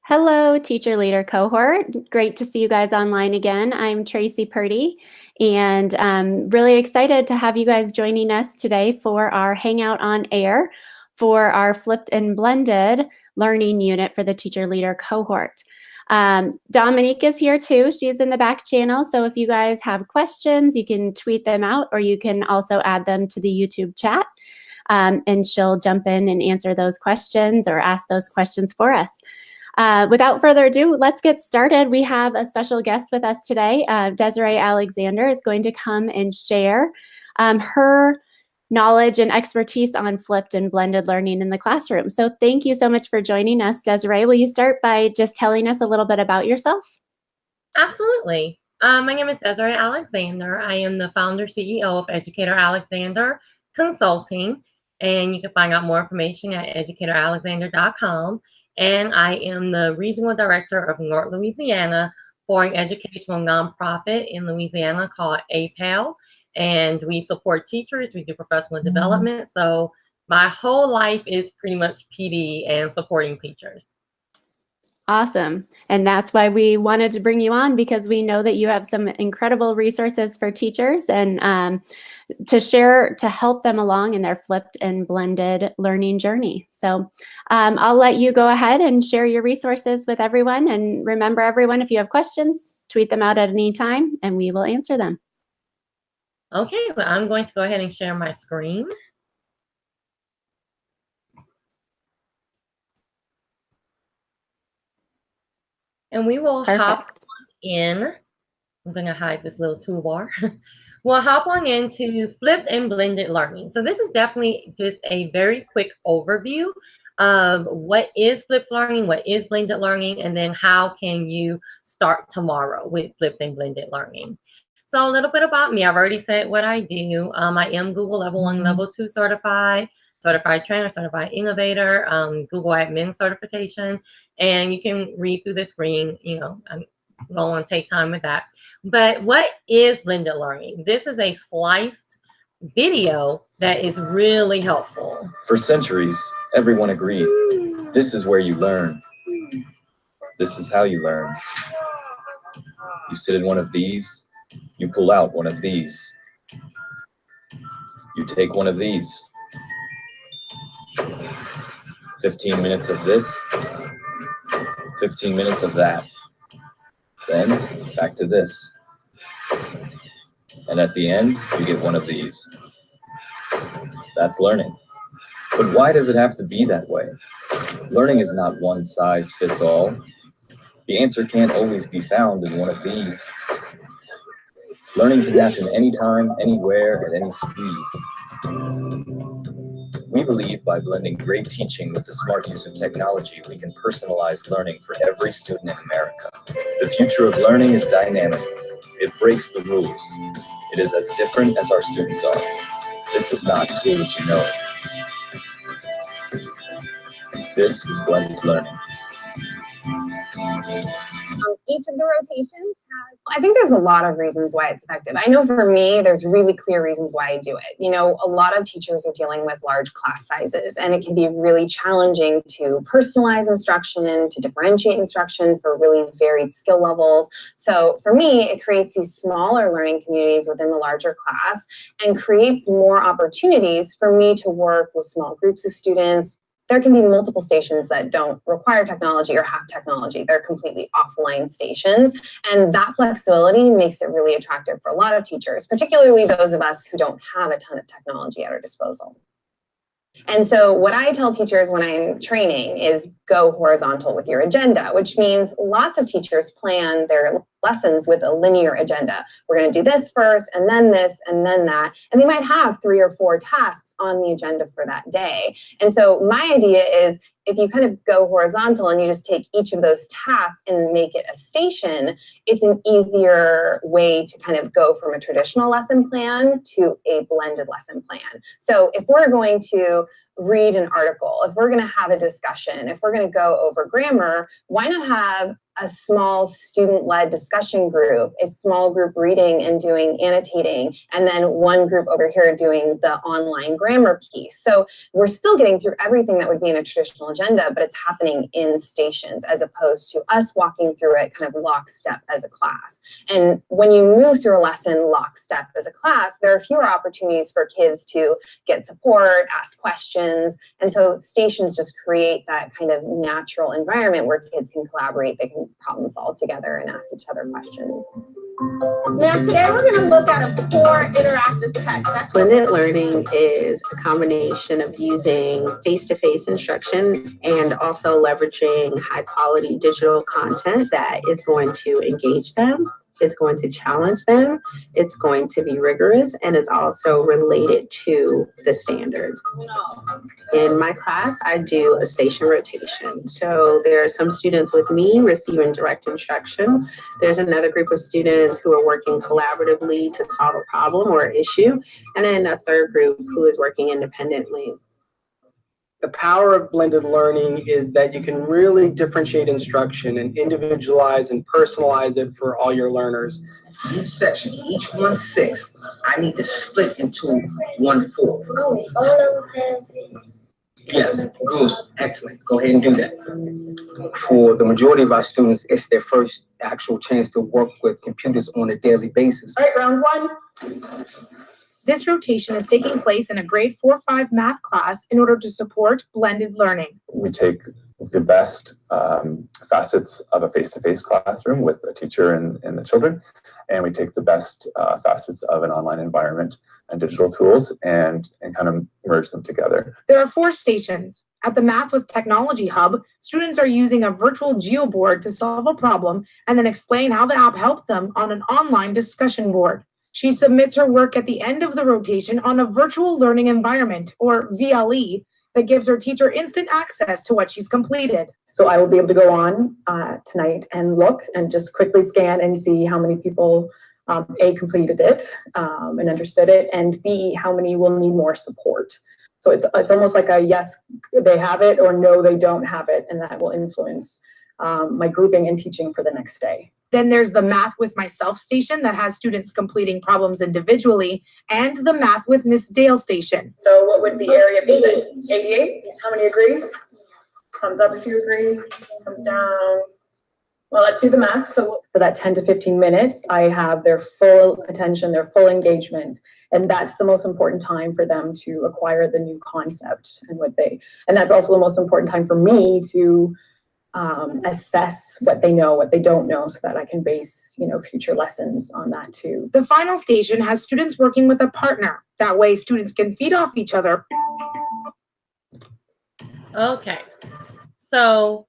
Hello, teacher leader cohort. Great to see you guys online again. I'm Tracy Purdy, and I'm really excited to have you guys joining us today for our Hangout on Air for our flipped and blended learning unit for the teacher leader cohort. Dominique is here too. She's in the back channel. So if you guys have questions, you can tweet them out, or you can also add them to the YouTube chat. And she'll jump in and answer those questions or ask those questions for us. Without further ado, let's get started. We have a special guest with us today. Desiree Alexander is going to come and share her knowledge and expertise on flipped and blended learning in the classroom. So thank you so much for joining us, Desiree. Will you start by just telling us a little bit about yourself? Absolutely. My name is Desiree Alexander. I am the founder CEO of Educator Alexander Consulting, and you can find out more information at educatoralexander.com. And I am the regional director of North Louisiana for an educational nonprofit in Louisiana called APAL. And we support teachers, we do professional development. So my whole life is pretty much PD and supporting teachers. Awesome. And that's why we wanted to bring you on, because we know that you have some incredible resources for teachers and to share to help them along in their flipped and blended learning journey. So I'll let you go ahead and share your resources with everyone. And remember, everyone, if you have questions, tweet them out at any time and we will answer them. Okay, well, I'm going to go ahead and share my screen. And we will hop in. I'm going to hide this little toolbar. We'll hop on into flipped and blended learning. So this is definitely just a very quick overview of what is flipped learning, what is blended learning, and then how can you start tomorrow with flipped and blended learning. So a little bit about me. I've already said what I do. I am Google Level 1, Level 2 certified, certified trainer, certified innovator, Google admin certification. And you can read through the screen, I'm going to take time with that. But what is blended learning? This is a sliced video that is really helpful. For centuries, everyone agreed, this is where you learn. This is how you learn. You sit in one of these, you pull out one of these. You take one of these. 15 minutes of this, 15 minutes of that. Then back to this. And at the end, you get one of these. That's learning. But why does it have to be that way? Learning is not one size fits all. The answer can't always be found in one of these. Learning can happen anytime, anywhere, at any speed. We believe by blending great teaching with the smart use of technology, we can personalize learning for every student in America. The future of learning is dynamic. It breaks the rules. It is as different as our students are. This is not school as you know it. This is blended learning. Each of the rotations has, I think there's a lot of reasons why it's effective. I know for me, there's really clear reasons why I do it. A lot of teachers are dealing with large class sizes, and it can be really challenging to personalize instruction and to differentiate instruction for really varied skill levels. So for me, it creates these smaller learning communities within the larger class and creates more opportunities for me to work with small groups of students. There can be multiple stations that don't require technology or have technology. They're completely offline stations. And that flexibility makes it really attractive for a lot of teachers, particularly those of us who don't have a ton of technology at our disposal. And so what I tell teachers when I'm training is go horizontal with your agenda, which means lots of teachers plan their lessons with a linear agenda. We're going to do this first, and then this, and then that. And they might have 3 or 4 tasks on the agenda for that day. And so my idea is if you kind of go horizontal and you just take each of those tasks and make it a station, it's an easier way to kind of go from a traditional lesson plan to a blended lesson plan. So if we're going to read an article, if we're going to have a discussion, if we're going to go over grammar, why not have a small student-led discussion group, a small group reading and doing annotating, and then one group over here doing the online grammar piece. So we're still getting through everything that would be in a traditional agenda, but it's happening in stations as opposed to us walking through it kind of lockstep as a class. And when you move through a lesson lockstep as a class, there are fewer opportunities for kids to get support, ask questions. And so stations just create that kind of natural environment where kids can collaborate, they can problem solve together and ask each other questions. Now today we're going to look at a core interactive text. Blended learning is a combination of using face-to-face instruction and also leveraging high-quality digital content that is going to engage them. It's going to challenge them, it's going to be rigorous, and it's also related to the standards. In my class, I do a station rotation. So there are some students with me receiving direct instruction. There's another group of students who are working collaboratively to solve a problem or issue, and then a third group who is working independently. The power of blended learning is that you can really differentiate instruction and individualize and personalize it for all your learners. Each section, each 1/6, I need to split into 1/4. Yes, good, excellent. Go ahead and do that. For the majority of our students, it's their first actual chance to work with computers on a daily basis. All right, round one. This rotation is taking place in a grade 4-5 math class in order to support blended learning. We take the best facets of a face-to-face classroom with a teacher and the children, and we take the best facets of an online environment and digital tools and kind of merge them together. There are 4 stations. At the Math with Technology Hub, students are using a virtual geoboard to solve a problem and then explain how the app helped them on an online discussion board. She submits her work at the end of the rotation on a virtual learning environment, or VLE, that gives her teacher instant access to what she's completed. So I will be able to go on tonight and look and just quickly scan and see how many people, A, completed it and understood it, and B, how many will need more support. So it's almost like a yes, they have it, or no, they don't have it, and that will influence my grouping and teaching for the next day. Then there's the Math with Myself station that has students completing problems individually, and the Math with Miss Dale station. So what would the area be then? 88? How many agree? Thumbs up if you agree, thumbs down. Well, let's do the math. So for that 10 to 15 minutes, I have their full attention, their full engagement. And that's the most important time for them to acquire the new concept and that's also the most important time for me to assess what they know, what they don't know, so that I can base, future lessons on that too. The final station has students working with a partner. That way students can feed off each other. Okay, so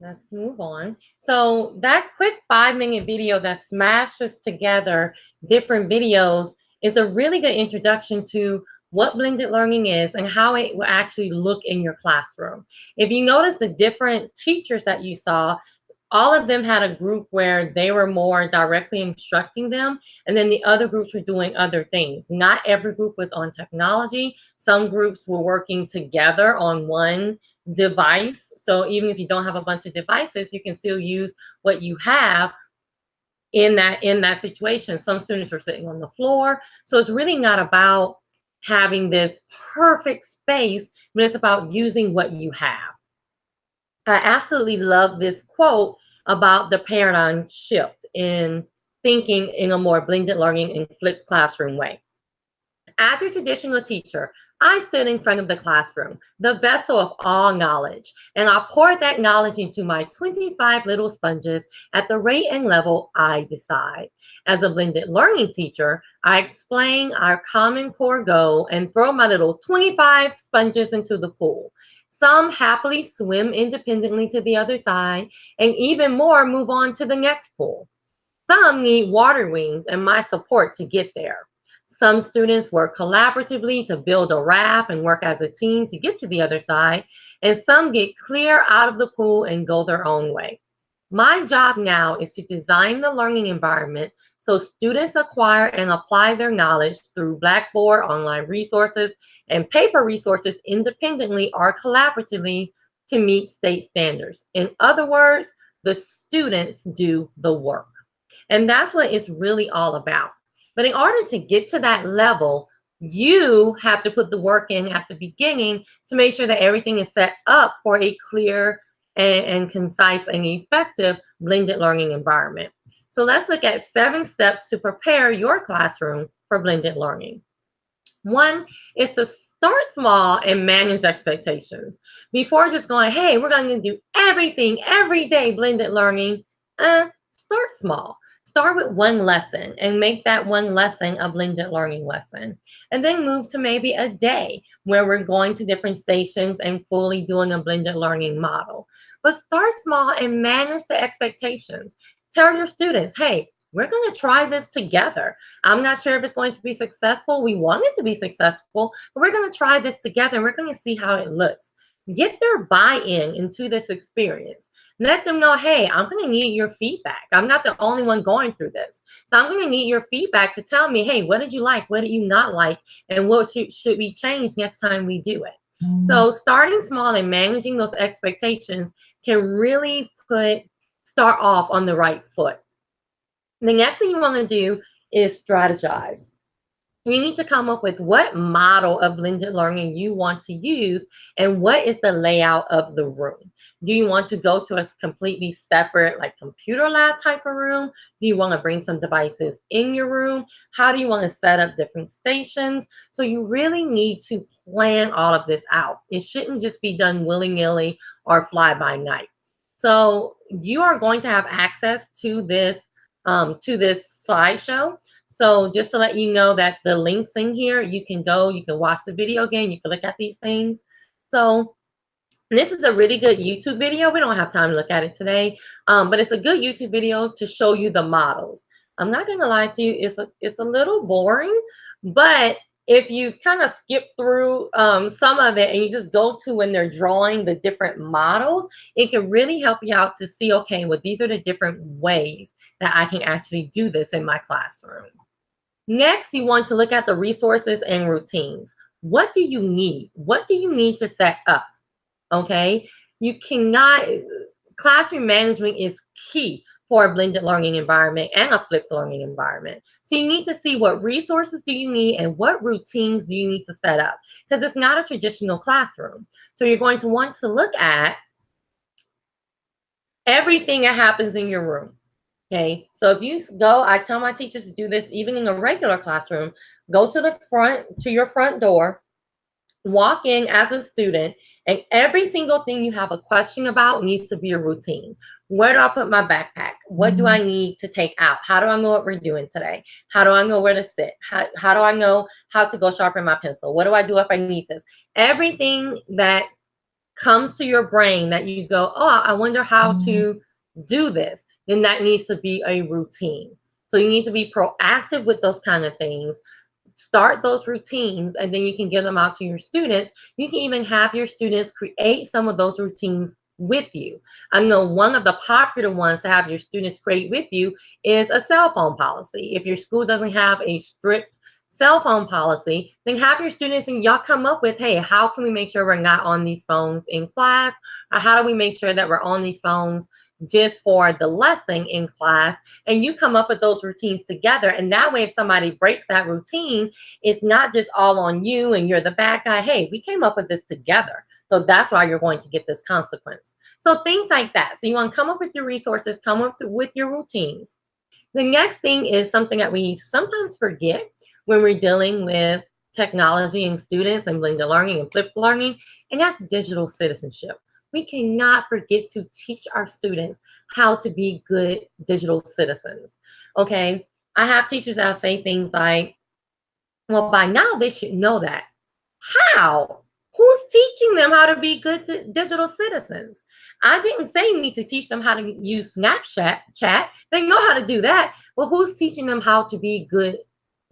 let's move on. So that quick 5-minute video that smashes together different videos is a really good introduction to what blended learning is and how it will actually look in your classroom. If you notice the different teachers that you saw, all of them had a group where they were more directly instructing them, and then the other groups were doing other things. Not every group was on technology. Some groups were working together on one device. So even if you don't have a bunch of devices, you can still use what you have in that situation. Some students were sitting on the floor. So it's really not about having this perfect space, but it's about using what you have. I absolutely love this quote about the paradigm shift in thinking in a more blended learning and flipped classroom way. As a traditional teacher, I stood in front of the classroom, the vessel of all knowledge, and I poured that knowledge into my 25 little sponges at the rate and level I decide. As a blended learning teacher, I explain our common core goal and throw my little 25 sponges into the pool. Some happily swim independently to the other side, and even more move on to the next pool. Some need water wings and my support to get there. Some students work collaboratively to build a raft and work as a team to get to the other side, and some get clear out of the pool and go their own way. My job now is to design the learning environment so students acquire and apply their knowledge through Blackboard, online resources, and paper resources independently or collaboratively to meet state standards. In other words, the students do the work. And that's what it's really all about. But in order to get to that level, you have to put the work in at the beginning to make sure that everything is set up for a clear and concise and effective blended learning environment. So let's look at 7 steps to prepare your classroom for blended learning. 1 is to start small and manage expectations. Before just going, hey, we're going to do everything every day blended learning, start small. Start with 1 lesson and make that 1 lesson a blended learning lesson. And then move to maybe a day where we're going to different stations and fully doing a blended learning model. But start small and manage the expectations. Tell your students, hey, we're going to try this together. I'm not sure if it's going to be successful. We want it to be successful, but we're going to try this together and we're going to see how it looks. Get their buy-in into this experience. Let them know, hey, I'm going to need your feedback. I'm not the only one going through this. So I'm going to need your feedback to tell me, hey, what did you like? What did you not like? And what should we change next time we do it? So starting small and managing those expectations can really start off on the right foot. The next thing you want to do is strategize. You need to come up with what model of blended learning you want to use and what is the layout of the room. Do you want to go to a completely separate, like computer lab type of room? Do you want to bring some devices in your room? How do you want to set up different stations? So you really need to plan all of this out. It shouldn't just be done willy-nilly or fly by night. So you are going to have access to this slideshow. So just to let you know that the links in here, you can go, you can watch the video again, you can look at these things. So this is a really good YouTube video. We don't have time to look at it today, but it's a good YouTube video to show you the models. I'm not going to lie to you, it's a little boring, but if you kind of skip through some of it and you just go to when they're drawing the different models, it can really help you out to see, okay, well, these are the different ways that I can actually do this in my classroom. Next, you want to look at the resources and routines. What do you need? What do you need to set up? Okay, you cannot, classroom management is key for a blended learning environment and a flipped learning environment. So you need to see what resources do you need and what routines do you need to set up, because it's not a traditional classroom. So you're going to want to look at everything that happens in your room. Okay, so if you go, I tell my teachers to do this even in a regular classroom, go to your front door, walk in as a student, and every single thing you have a question about needs to be a routine. Where do I put my backpack? What do I need to take out? How do I know what we're doing today? How do I know where to sit? How do I know how to go sharpen my pencil? What do I do if I need this? Everything that comes to your brain that you go, oh, I wonder how to do this, then that needs to be a routine. So you need to be proactive with those kind of things. Start those routines, and then you can give them out to your students. You can even have your students create some of those routines with you. I know one of the popular ones to have your students create with you is a cell phone policy. If your school doesn't have a strict cell phone policy, then have your students and y'all come up with, hey, how can we make sure we're not on these phones in class? Or how do we make sure that we're on these phones just for the lesson in class? And you come up with those routines together. And that way, if somebody breaks that routine, it's not just all on you and you're the bad guy. Hey, we came up with this together. So that's why you're going to get this consequence. So things like that. So you want to come up with your resources, come up with your routines. The next thing is something that we sometimes forget when we're dealing with technology and students and blended learning and flipped learning, and that's digital citizenship. We cannot forget to teach our students how to be good digital citizens. Okay, I have teachers that say things like, well, by now they should know that. How? Who's teaching them how to be good digital citizens? I didn't say you need to teach them how to use Snapchat. They know how to do that. But who's teaching them how to be good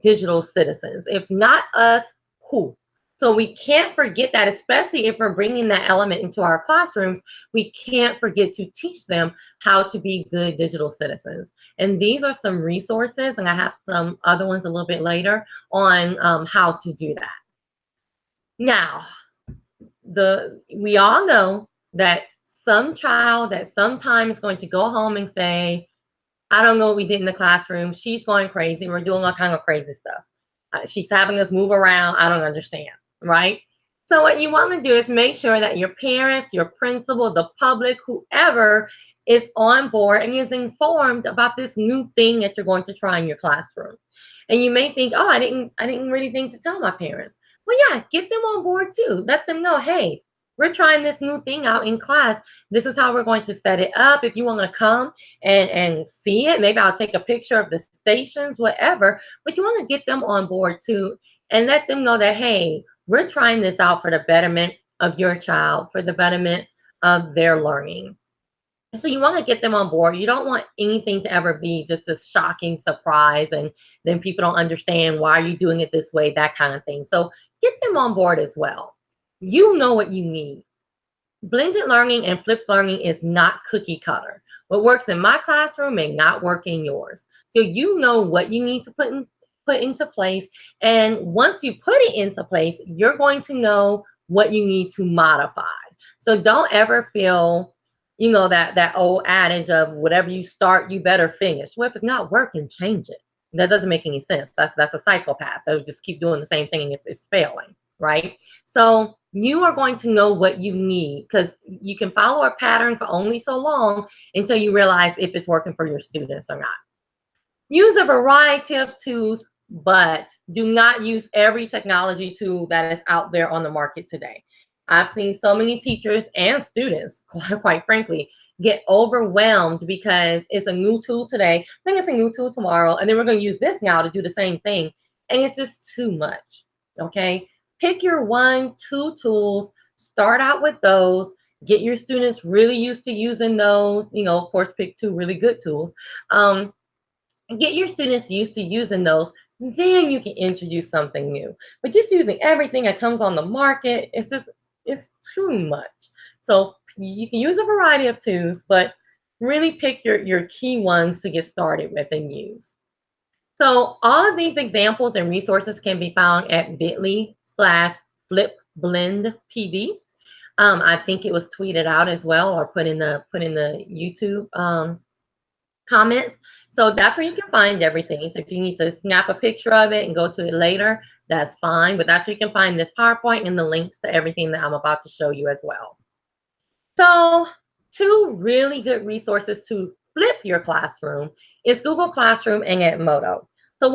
digital citizens? If not us, who? So we can't forget that, especially if we're bringing that element into our classrooms, we can't forget to teach them how to be good digital citizens. And these are some resources, and I have some other ones a little bit later on how to do that. Now, we all know that some child that sometimes is going to go home and say, I don't know what we did in the classroom. She's going crazy. We're doing all kind of crazy stuff. She's having us move around. I don't understand, right? So what you want to do is make sure that your parents, your principal, the public, whoever is on board and is informed about this new thing that you're going to try in your classroom. And you may think, oh, I didn't really think to tell my parents. Well, yeah, get them on board too. Let them know, hey, we're trying this new thing out in class. This is how we're going to set it up. If you want to come and see it, maybe I'll take a picture of the stations, whatever. But you want to get them on board too and let them know that, hey, we're trying this out for the betterment of your child, for the betterment of their learning. So you want to get them on board. You don't want anything to ever be just a shocking surprise and then people don't understand why are you doing it this way, that kind of thing. So get them on board as well. You know what you need. Blended learning and flipped learning is not cookie cutter. What works in my classroom may not work in yours. So you know what you need to put into place. And once you put it into place, you're going to know what you need to modify. So don't ever feel, you know, that old adage of whatever you start, you better finish. Well, if it's not working, change it. That doesn't make any sense. That's a psychopath. They'll just keep doing the same thing and it's failing, right? So you are going to know what you need because you can follow a pattern for only so long until you realize if it's working for your students or not. Use a variety of tools, but do not use every technology tool that is out there on the market today. I've seen so many teachers and students, quite frankly, get overwhelmed because it's a new tool today. I think it's a new tool tomorrow, and then we're going to use this now to do the same thing. And it's just too much, okay? Pick your 1-2 tools, start out with those, get your students really used to using those, you know, of course, pick 2 really good tools. Get your students used to using those, then you can introduce something new. But just using everything that comes on the market, it's too much. So you can use a variety of tools, but really pick your key ones to get started with and use. So all of these examples and resources can be found at bit.ly/flipblendpd. I think it was tweeted out as well or put in the YouTube comments. So that's where you can find everything. So if you need to snap a picture of it and go to it later, that's fine. But that's where you can find this PowerPoint and the links to everything that I'm about to show you as well. So 2 really good resources to flip your classroom is Google Classroom and Edmodo. So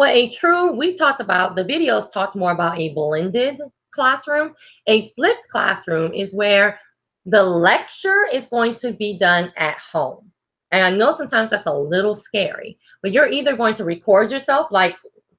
we talked about, the videos talked more about a blended classroom. A flipped classroom is where the lecture is going to be done at home. And I know sometimes that's a little scary, but you're either going to record yourself like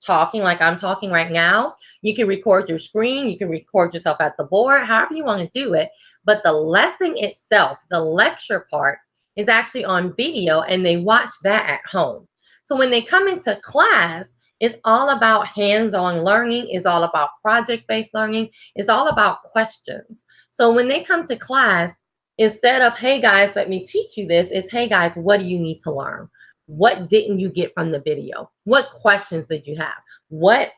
I'm talking right now. You can record your screen. You can record yourself at the board, however you want to do it. But the lesson itself, the lecture part, is actually on video and they watch that at home. So when they come into class, it's all about hands-on learning. It's all about project-based learning. It's all about questions. So when they come to class, instead of, hey guys, let me teach you this, it's, hey guys, what do you need to learn? What didn't you get from the video? What questions did you have? What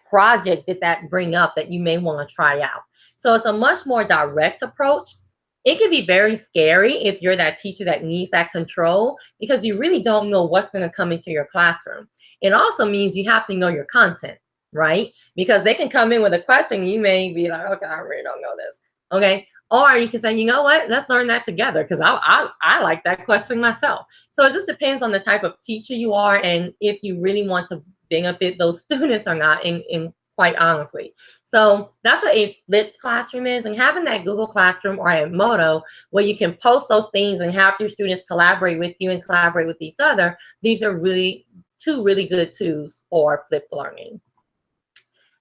project did that bring up that you may want to try out? So it's a much more direct approach. It can be very scary if you're that teacher that needs that control because you really don't know what's going to come into your classroom. It also means you have to know your content, right? Because they can come in with a question, you may be like, okay, I really don't know this, okay? Or you can say, you know what, let's learn that together because I like that question myself. So it just depends on the type of teacher you are and if you really want to benefit those students or not, in quite honestly. So that's what a flipped classroom is. And having that Google Classroom or Edmodo where you can post those things and have your students collaborate with you and collaborate with each other, these are really 2 really good tools for flipped learning.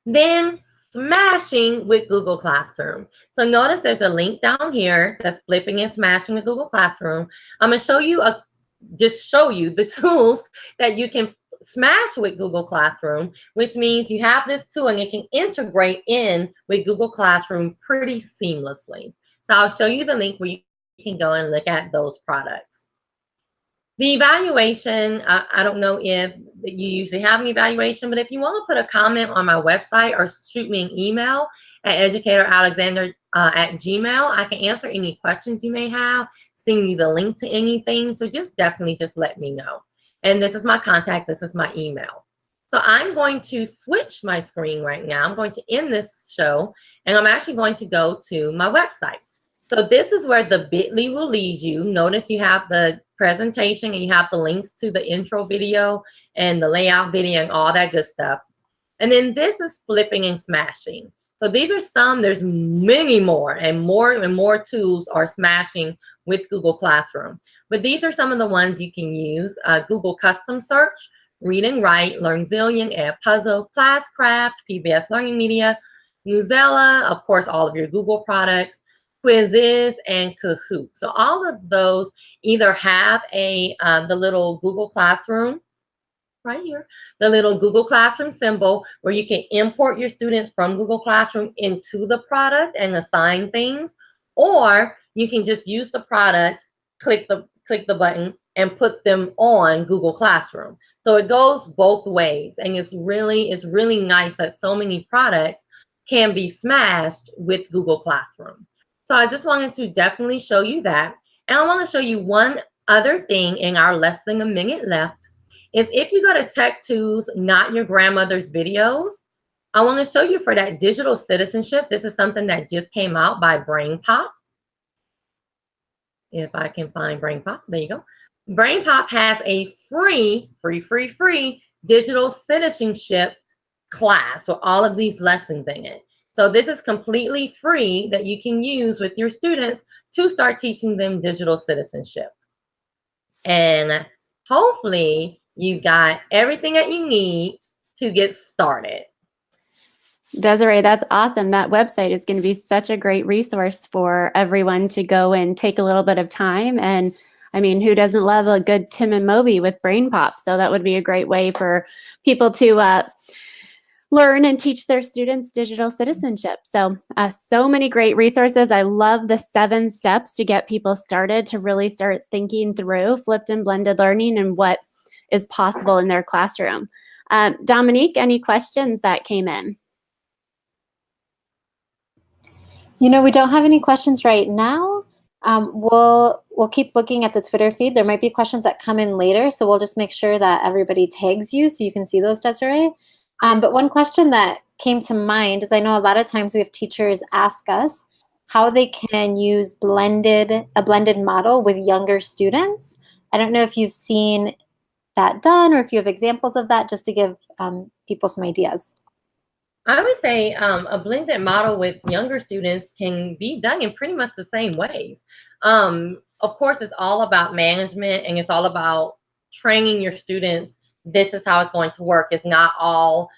Then smashing with Google Classroom. So notice there's a link down here that's flipping and smashing with Google Classroom. I'm going to show you the tools that you can smash with Google Classroom, which means you have this tool and it can integrate in with Google Classroom pretty seamlessly. So I'll show you the link where you can go and look at those products. The evaluation, I don't know if you usually have an evaluation, but if you want to put a comment on my website or shoot me an email at Educator Alexander at Gmail, I can answer any questions you may have. send you the link to anything. So just definitely just let me know. And this is my contact. This is my email. So I'm going to switch my screen right now. I'm going to end this show, and I'm actually going to go to my website. So this is where the bit.ly will lead you. Notice you have the presentation and you have the links to the intro video and the layout video and all that good stuff. And then this is flipping and smashing. So these are some, there's many more and more tools are smashing with Google Classroom. But these are some of the ones you can use. Google Custom Search, Read and Write, LearnZillion, Edpuzzle, Classcraft, PBS Learning Media, Newsela, of course, all of your Google products, Quizzes, and Kahoot. So all of those either have the little Google Classroom right here, the little Google Classroom symbol where you can import your students from Google Classroom into the product and assign things, or you can just use the product, click the button, and put them on Google Classroom. So it goes both ways, and it's really nice that so many products can be smashed with Google Classroom. So I just wanted to definitely show you that. And I want to show you one other thing in our less than a minute left. Is if you go to Tech Two's Not Your Grandmother's Videos, I want to show you for that digital citizenship. This is something that just came out by BrainPop. If I can find BrainPop, there you go. BrainPop has a free digital citizenship class with all of these lessons in it. So this is completely free that you can use with your students to start teaching them digital citizenship. And hopefully you got everything that you need to get started. Desiree, that's awesome. That website is going to be such a great resource for everyone to go and take a little bit of time. And I mean, who doesn't love a good Tim and Moby with BrainPop? So that would be a great way for people to learn and teach their students digital citizenship. So, so many great resources. I love the 7 steps to get people started to really start thinking through flipped and blended learning and what is possible in their classroom. Dominique, any questions that came in? You know, we don't have any questions right now. We'll keep looking at the Twitter feed. There might be questions that come in later, so we'll just make sure that everybody tags you so you can see those, Desiree. But one question that came to mind is I know a lot of times we have teachers ask us how they can use a blended model with younger students. I don't know if you've seen that done or if you have examples of that, just to give people some ideas. I would say a blended model with younger students can be done in pretty much the same ways. Of course, it's all about management and it's all about training your students. This is how it's going to work. It's not all,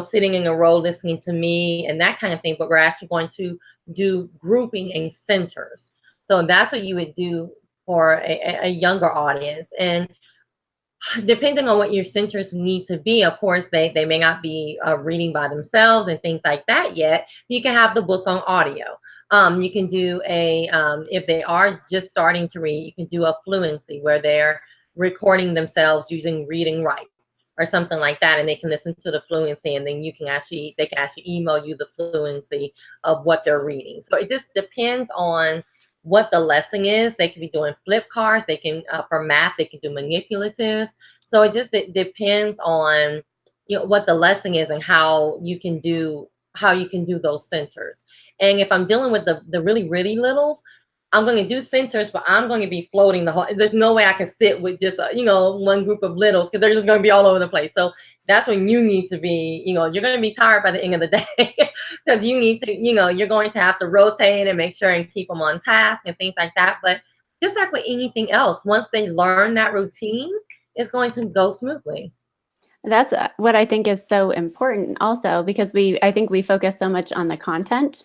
sitting in a row listening to me and that kind of thing, but we're actually going to do grouping in centers. So that's what you would do for a younger audience. And depending on what your centers need to be, of course, they may not be reading by themselves and things like that yet. You can have the book on audio. You can do if they are just starting to read, you can do a fluency where they're recording themselves using Read and Write or something like that, and they can listen to the fluency, and then they can actually email you the fluency of what they're reading. So it just depends on what the lesson is. They can be doing flip cards. They can, for math, they can do manipulatives. So it just depends on what the lesson is and how you can do those centers. And if I'm dealing with the really, really littles, I'm going to do centers, but I'm going to be floating the whole. There's no way I can sit with just one group of littles because they're just going to be all over the place. So that's when you need to be, you're going to be tired by the end of the day because you need to, you're going to have to rotate and make sure and keep them on task and things like that. But just like with anything else, once they learn that routine, it's going to go smoothly. That's what I think is so important also, because I think we focus so much on the content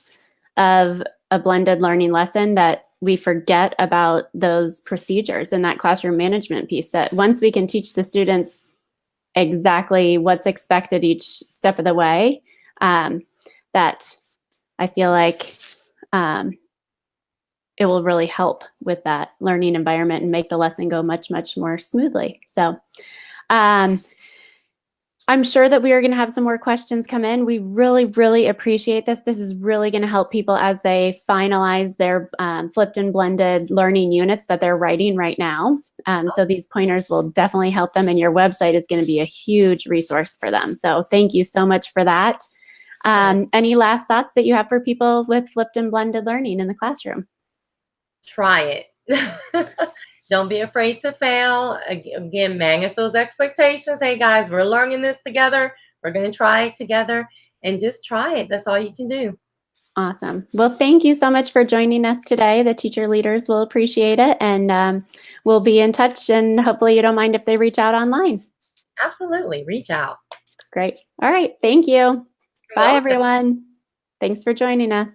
of a blended learning lesson that we forget about those procedures and that classroom management piece, that once we can teach the students exactly what's expected each step of the way, that I feel like it will really help with that learning environment and make the lesson go much, much more smoothly. So I I'm sure that we are going to have some more questions come in. We really, really appreciate this. This is really going to help people as they finalize their flipped and blended learning units that they're writing right now. So these pointers will definitely help them, and your website is going to be a huge resource for them. So thank you so much for that. Any last thoughts that you have for people with flipped and blended learning in the classroom? Try it. Don't be afraid to fail. Again, manage those expectations. Hey guys, we're learning this together. We're going to try it together, and just try it. That's all you can do. Awesome. Well, thank you so much for joining us today. The teacher leaders will appreciate it, and we'll be in touch, and hopefully you don't mind if they reach out online. Absolutely. Reach out. Great. All right. Thank you. You're Bye, welcome. everyone. Thanks for joining us.